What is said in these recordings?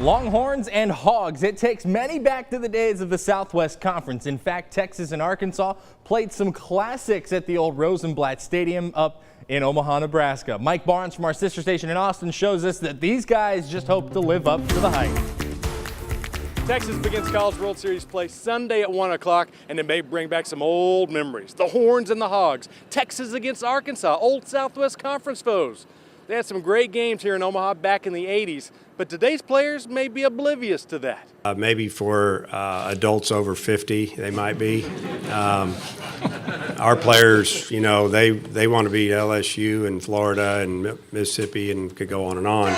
Longhorns and Hogs. It takes many back to the days of the Southwest Conference. In fact, Texas and Arkansas played some classics at the old Rosenblatt Stadium up in Omaha, Nebraska. Mike Barnes from our sister station in Austin shows us that these guys just hope to live up to the hype. Texas begins College World Series play Sunday at 1 o'clock, and it may bring back some old memories. The Horns and the Hogs. Texas against Arkansas, old Southwest Conference foes. They had some great games here in Omaha back in the 80s, but today's players may be oblivious to that. Maybe for adults over 50, they might be. Our players, you know, they want to beat LSU and Florida and Mississippi and could go on and on.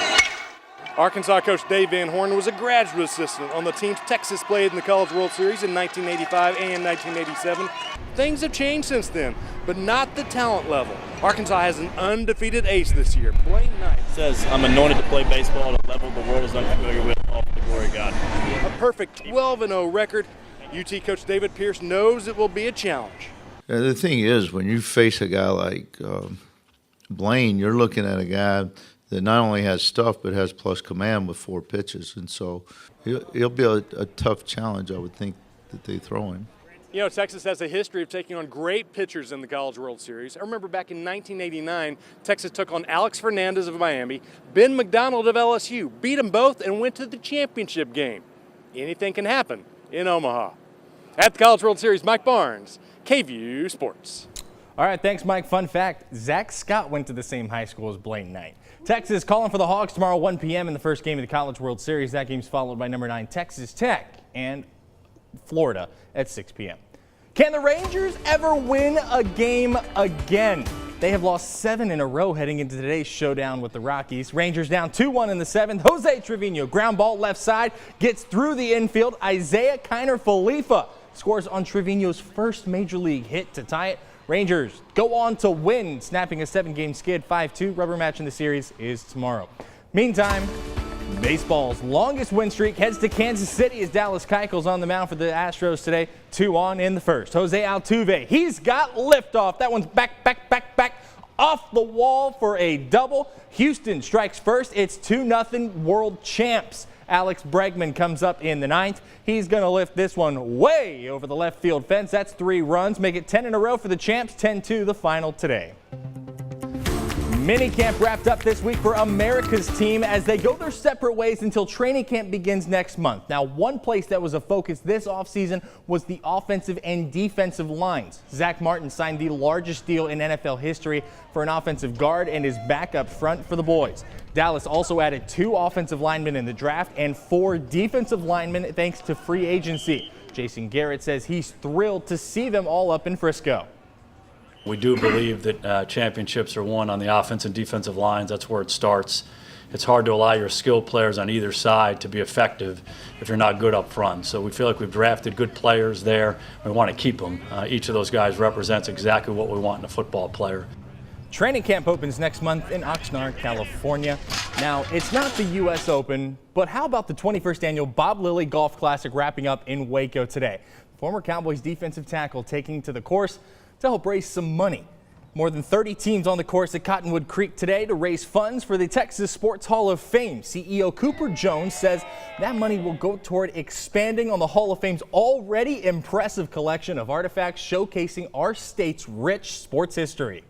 Arkansas coach Dave Van Horn was a graduate assistant on the teams Texas played in the College World Series in 1985 and 1987. Things have changed since then, but not the talent level. Arkansas has an undefeated ace this year, Blaine Knight. Says, I'm anointed to play baseball at a level the world is unfamiliar with, all for the glory of God. A perfect 12-0 record. UT coach David Pierce knows it will be a challenge. The thing is, when you face a guy like Blaine, you're looking at a guy that not only has stuff but has plus command with 4 pitches, and so it'll be a tough challenge, I would think, that they throw him. You know, Texas has a history of taking on great pitchers in the College World Series. I remember back in 1989, Texas took on Alex Fernandez of Miami, Ben McDonald of LSU, beat them both, and went to the championship game. Anything can happen in Omaha. At the College World Series, Mike Barnes, KVUE Sports. All right, thanks, Mike. Fun fact, Zach Scott went to the same high school as Blaine Knight. Texas calling for the Hogs tomorrow, 1 p.m. in the first game of the College World Series. That game's followed by number 9 Texas Tech and Florida at 6 p.m. Can the Rangers ever win a game again? They have lost 7 in a row heading into today's showdown with the Rockies. Rangers down 2-1 in the 7th. Jose Trevino, ground ball left side, gets through the infield. Isaiah Kiner-Falefa scores on Trevino's first major league hit to tie it. Rangers go on to win, snapping a 7-game skid 5-2. Rubber match in the series is tomorrow. Meantime, baseball's longest win streak heads to Kansas City as Dallas Keuchel's on the mound for the Astros today. 2-on in the first. Jose Altuve, he's got liftoff. That one's back off the wall for a double. Houston strikes first. It's 2-0 world champs. Alex Bregman comes up in the 9th. He's going to lift this one way over the left field fence. That's 3 runs. Make it 10 in a row for the champs. 10-2 the final today. Minicamp wrapped up this week for America's team as they go their separate ways until training camp begins next month. Now, one place that was a focus this offseason was the offensive and defensive lines. Zach Martin signed the largest deal in NFL history for an offensive guard and is back up front for the boys. Dallas also added 2 offensive linemen in the draft and 4 defensive linemen thanks to free agency. Jason Garrett says he's thrilled to see them all up in Frisco. We do believe that championships are won on the offense and defensive lines. That's where it starts. It's hard to allow your skilled players on either side to be effective if you're not good up front. So we feel like we've drafted good players there. We want to keep them. Each of those guys represents exactly what we want in a football player. Training camp opens next month in Oxnard, California. Now, it's not the U.S. Open, but how about the 21st annual Bob Lilly Golf Classic wrapping up in Waco today? Former Cowboys defensive tackle taking to the course to help raise some money. More than 30 teams on the course at Cottonwood Creek today to raise funds for the Texas Sports Hall of Fame. CEO Cooper Jones says that money will go toward expanding on the Hall of Fame's already impressive collection of artifacts showcasing our state's rich sports history.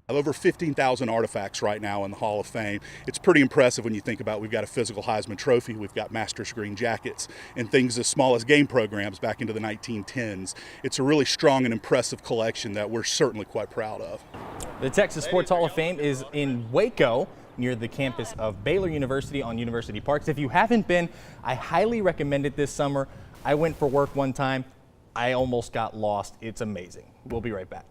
Of over 15,000 artifacts right now in the Hall of Fame. It's pretty impressive when you think about we've got a physical Heisman Trophy, we've got Masters green jackets, and things as small as game programs back into the 1910s. It's a really strong and impressive collection that we're certainly quite proud of. The Texas Sports Hall of Fame is in Waco, near the campus of Baylor University on University Park. If you haven't been, I highly recommend it this summer. I went for work one time. I almost got lost. It's amazing. We'll be right back.